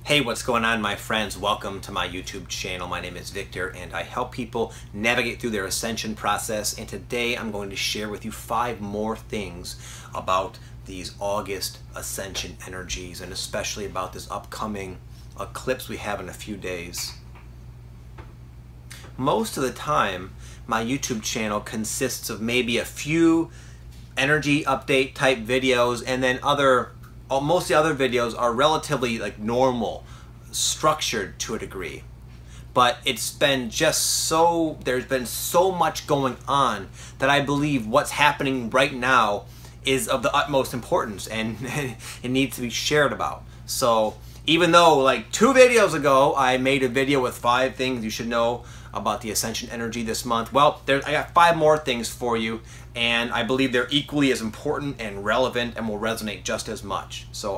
Hey, what's going on, my friends? Welcome to my YouTube channel. My name is Victor and I help people navigate through their ascension process. And today I'm going to share with you 5 more things about these August ascension energies, and especially about this upcoming eclipse we have in a few days. Most of the time, my YouTube channel consists of maybe a few energy update type videos, and then most of the other videos are relatively like normal, structured to a degree. But it's been there's been so much going on that I believe what's happening right now is of the utmost importance, and it needs to be shared about. So even though like 2 videos ago I made a video with 5 things you should know about the ascension energy this month, well, I got 5 more things for you, and I believe they're equally as important and relevant and will resonate just as much. So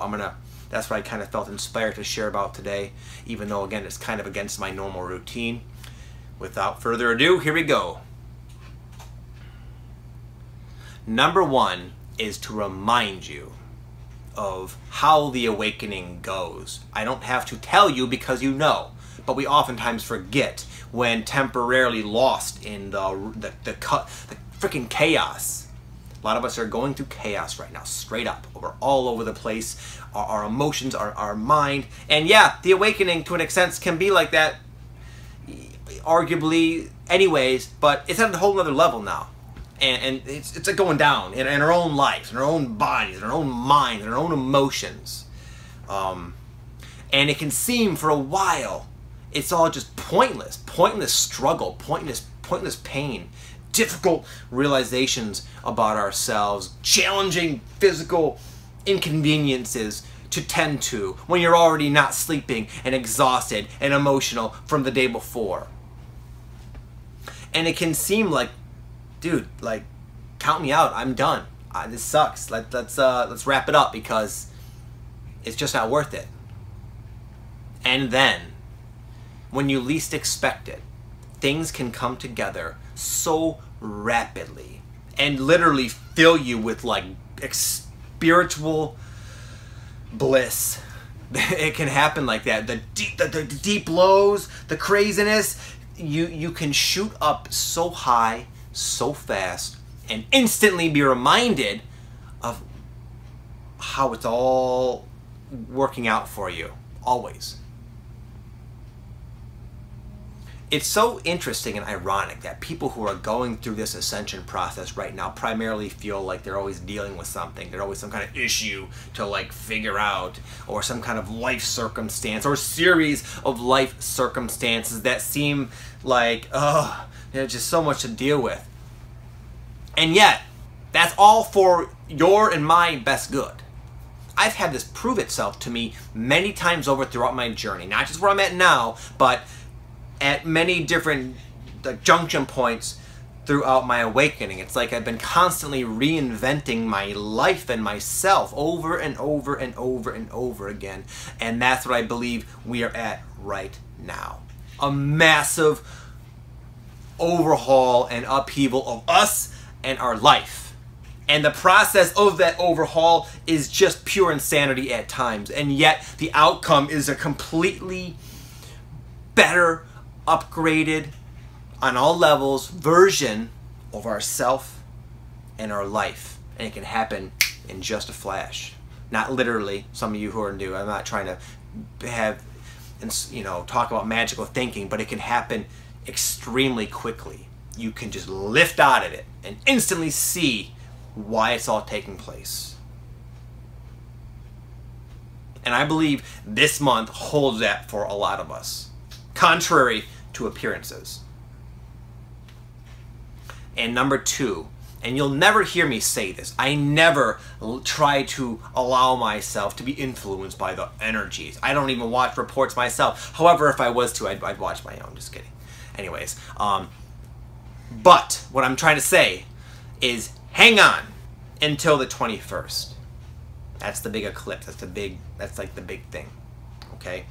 that's what I kind of felt inspired to share about today, even though again it's kind of against my normal routine. Without further ado, here we go. Number 1 is to remind you of how the awakening goes. I don't have to tell you because you know, but we oftentimes forget when temporarily lost in the freaking chaos. A lot of us are going through chaos right now, straight up. We're all over the place. Our emotions, our mind. And yeah, the awakening to an extent can be like that, arguably anyways, but it's at a whole other level now. And it's like going down in our own lives, in our own bodies, in our own minds, in our own emotions. And it can seem for a while it's all just pointless struggle, pointless pain, difficult realizations about ourselves, challenging physical inconveniences to tend to when you're already not sleeping and exhausted and emotional from the day before. And it can seem like, dude, like, count me out, I'm done. This sucks. Let's wrap it up because it's just not worth it. And then, when you least expect it, things can come together so rapidly and literally fill you with like spiritual bliss. It can happen like that. The deep lows, the craziness, you can shoot up so high, so fast, and instantly be reminded of how it's all working out for you, always. It's so interesting and ironic that people who are going through this ascension process right now primarily feel like they're always dealing with something. There's always some kind of issue to like figure out, or some kind of life circumstance or series of life circumstances that seem like, there's just so much to deal with. And yet, that's all for your and my best good. I've had this prove itself to me many times over throughout my journey. Not just where I'm at now, but at many different junction points throughout my awakening. It's like I've been constantly reinventing my life and myself over and over and over and over again. And that's what I believe we are at right now. A massive overhaul and upheaval of us and our life. And the process of that overhaul is just pure insanity at times. And yet the outcome is a completely better, upgraded on all levels version of ourself and our life. And it can happen in just a flash. Not literally, some of you who are new. I'm not trying to have, talk about magical thinking, but it can happen extremely quickly. You can just lift out of it and instantly see why it's all taking place. And I believe this month holds that for a lot of us, contrary to appearances. And number 2, and you'll never hear me say this, I never try to allow myself to be influenced by the energies. I don't even watch reports myself. However, if I was to, I'd watch my own. Just kidding. Anyways, but what I'm trying to say is hang on until the 21st. That's the big eclipse. That's like the big thing. Okay?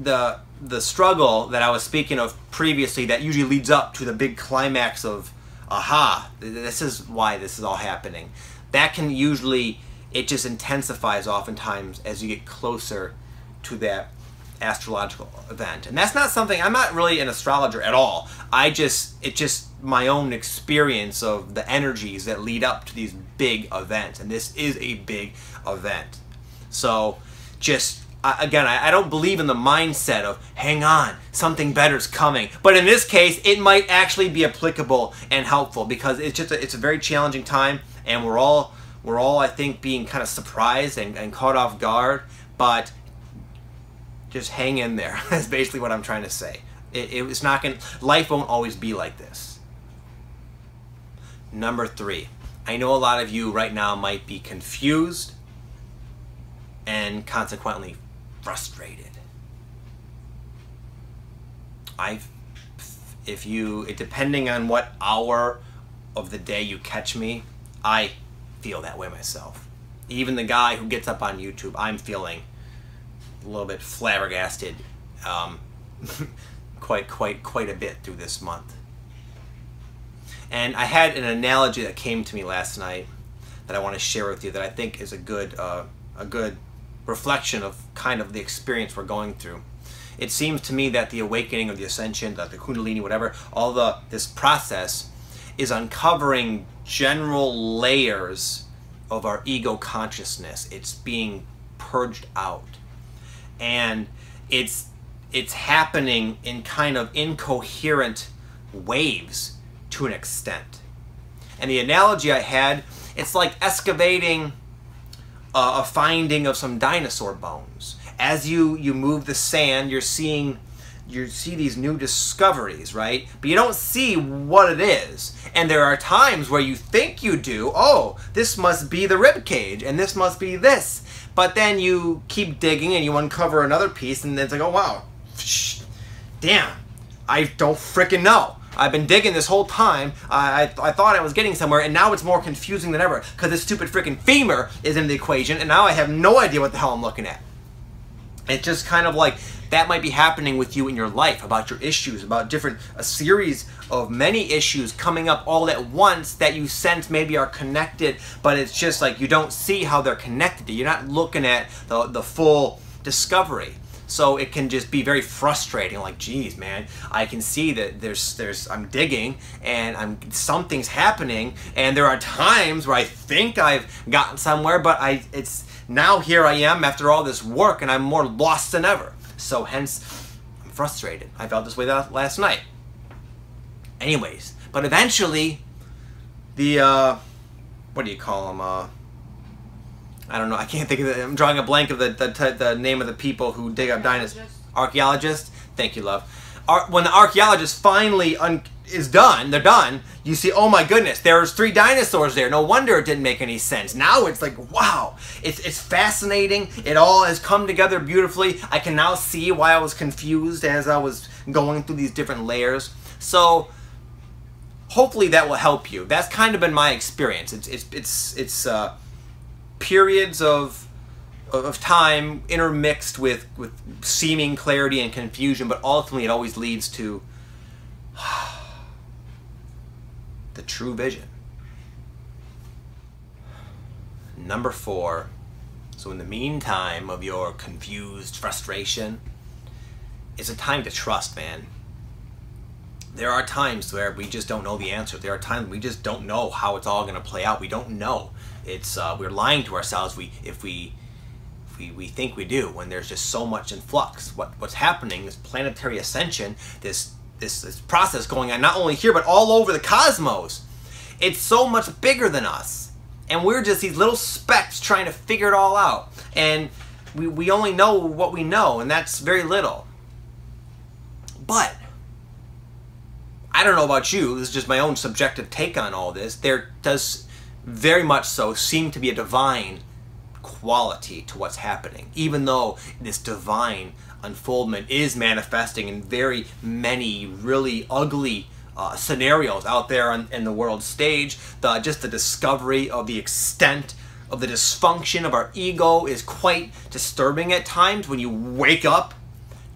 The struggle that I was speaking of previously that usually leads up to the big climax of, aha, this is why this is all happening. That can usually it just intensifies oftentimes as you get closer to that astrological event. And that's not something, I'm not really an astrologer at all. It's just my own experience of the energies that lead up to these big events. And this is a big event. So just, again, I don't believe in the mindset of, hang on, something better's coming. But in this case, it might actually be applicable and helpful, because it's a very challenging time, and we're all, I think, being kind of surprised and caught off guard. But just hang in there. That's basically what I'm trying to say. It's not going to, life won't always be like this. Number 3. I know a lot of you right now might be confused and consequently frustrated. Depending on what hour of the day you catch me, I feel that way myself. Even the guy who gets up on YouTube, I'm feeling a little bit flabbergasted quite a bit through this month. And I had an analogy that came to me last night that I want to share with you that I think is a good reflection of kind of the experience we're going through. It seems to me that the awakening of the Ascension, the Kundalini, whatever, this process is uncovering general layers of our ego consciousness. It's being purged out. And it's happening in kind of incoherent waves to an extent. And the analogy I had, it's like excavating a finding of some dinosaur bones. As you move the sand, you see these new discoveries, right? But you don't see what it is. And there are times where you think you do. Oh, this must be the rib cage, and this must be this. But then you keep digging and you uncover another piece, and it's like, oh wow, damn, I don't frickin' know. I've been digging this whole time. I thought I was getting somewhere, and now it's more confusing than ever because this stupid freaking femur is in the equation, and now I have no idea what the hell I'm looking at. It's just kind of like that might be happening with you in your life, about your issues, about a series of many issues coming up all at once that you sense maybe are connected, but it's just like you don't see how they're connected. You're not looking at the full discovery. So it can just be very frustrating, like, geez, man, I can see that I'm digging and something's happening, and there are times where I think I've gotten somewhere, but now here I am after all this work, and I'm more lost than ever. So hence, I'm frustrated. I felt this way last night. Anyways, but eventually, what do you call them? I don't know. I can't think of it. I'm drawing a blank of the name of the people who dig up dinosaurs. Archaeologists. Thank you, love. When the archaeologist finally is done, they're done. You see, oh my goodness, there's 3 dinosaurs there. No wonder it didn't make any sense. Now it's like, wow, it's fascinating. It all has come together beautifully. I can now see why I was confused as I was going through these different layers. So hopefully that will help you. That's kind of been my experience. It's periods of time intermixed with seeming clarity and confusion, but ultimately it always leads to the true vision. Number 4. So in the meantime of your confused frustration, it's a time to trust, man. There are times where we just don't know the answer. There are times we just don't know how it's all going to play out. We don't know. We're lying to ourselves if we think we do, when there's just so much in flux. What's happening is planetary ascension, this process going on not only here but all over the cosmos. It's so much bigger than us, and we're just these little specks trying to figure it all out. And we only know what we know, and that's very little. But I don't know about you. This is just my own subjective take on all this. There does very much so seem to be a divine quality to what's happening, even though this divine unfoldment is manifesting in very many really ugly scenarios out there in the world stage. Just the discovery of the extent of the dysfunction of our ego is quite disturbing at times when you wake up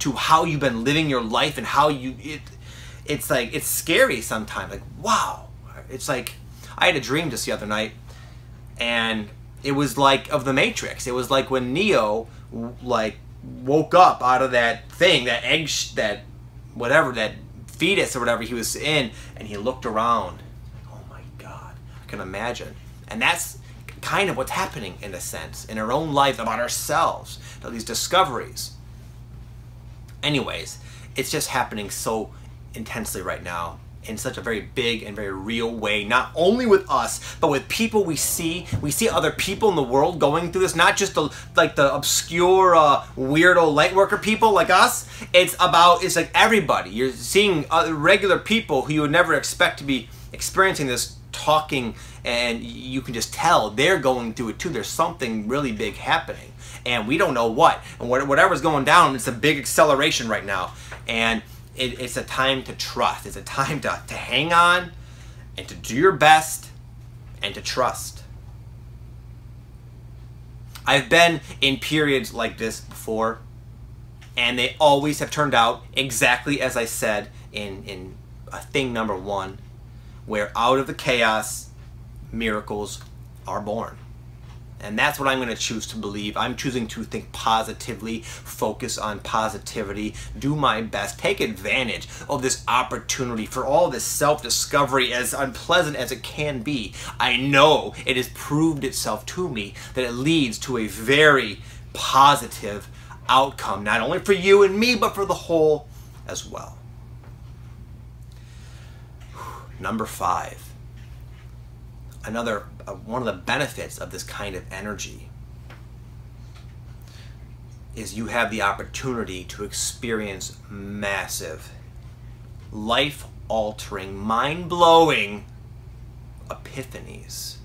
to how you've been living your life and how it's like, it's scary sometimes. Like, wow. It's like, I had a dream just the other night, and it was like of the Matrix. It was like when Neo like woke up out of that thing, that egg, that whatever, that fetus or whatever he was in, and he looked around. Oh my God, I can imagine. And that's kind of what's happening in a sense in our own lives about ourselves, these discoveries. Anyways, it's just happening so intensely right now in such a very big and very real way, not only with us, but with people we see. We see other people in the world going through this, not just like the obscure, weirdo light worker people like us. It's like everybody. You're seeing regular people who you would never expect to be experiencing this, talking, and you can just tell they're going through it too. There's something really big happening, and we don't know what. And whatever's going down, it's a big acceleration right now. And it's a time to trust. It's a time to hang on and to do your best and to trust. I've been in periods like this before, and they always have turned out exactly as I said in thing number 1, where out of the chaos, miracles are born. And that's what I'm going to choose to believe. I'm choosing to think positively, focus on positivity, do my best, take advantage of this opportunity for all this self-discovery, as unpleasant as it can be. I know it has proved itself to me that it leads to a very positive outcome, not only for you and me, but for the whole as well. Number 5. Another one of the benefits of this kind of energy is you have the opportunity to experience massive, life-altering, mind-blowing epiphanies,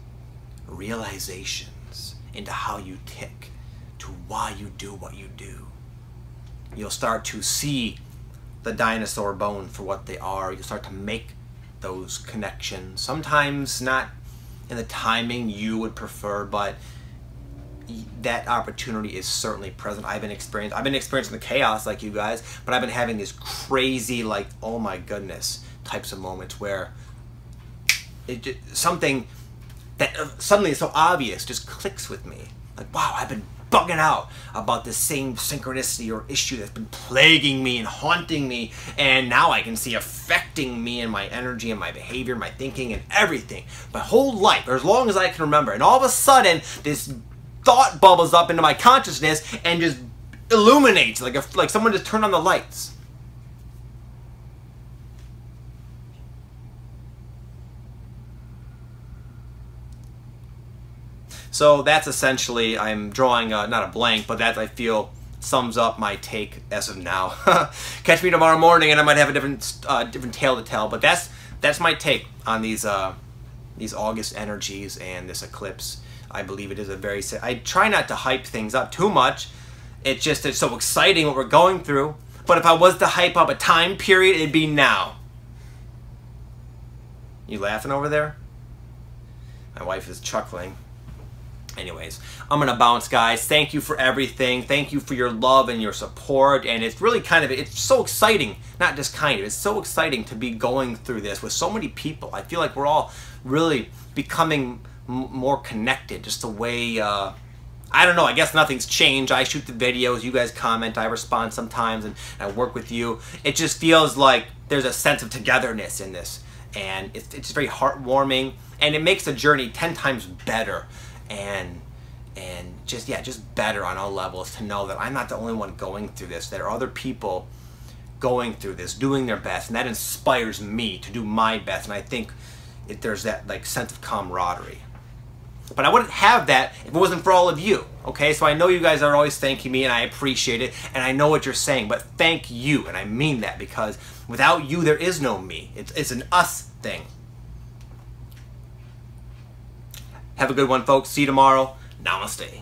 realizations into how you tick, to why you do what you do. You'll start to see the dinosaur bones for what they are. You'll start to make those connections, sometimes not in the timing you would prefer, but that opportunity is certainly present. I've been experiencing the chaos like you guys, but I've been having these crazy, like, oh my goodness, types of moments where something that suddenly is so obvious just clicks with me. Like, wow, I've been bugging out about this same synchronicity or issue that's been plaguing me and haunting me, and now I can see affecting me and my energy and my behavior, my thinking and everything, my whole life, or as long as I can remember. And all of a sudden, this thought bubbles up into my consciousness and just illuminates, like someone just turned on the lights. So that's essentially, I'm drawing not a blank, but that I feel sums up my take as of now. Catch me tomorrow morning, and I might have a different tale to tell. But that's my take on these August energies and this eclipse. I believe it is a very. I try not to hype things up too much. It's so exciting what we're going through. But if I was to hype up a time period, it'd be now. You laughing over there? My wife is chuckling. Anyways, I'm going to bounce, guys. Thank you for everything. Thank you for your love and your support. And it's really it's so exciting. Not just it's so exciting to be going through this with so many people. I feel like we're all really becoming more connected. Just the way, I don't know, I guess nothing's changed. I shoot the videos, you guys comment, I respond sometimes, and I work with you. It just feels like there's a sense of togetherness in this. And it's very heartwarming. And it makes the journey 10 times better. And just better on all levels to know that I'm not the only one going through this. There are other people going through this, doing their best, and that inspires me to do my best. And I think there's that sense of camaraderie. But I wouldn't have that if it wasn't for all of you. Okay, so I know you guys are always thanking me, and I appreciate it, and I know what you're saying. But thank you, and I mean that, because without you, there is no me. It's an us thing. Have a good one, folks. See you tomorrow. Namaste.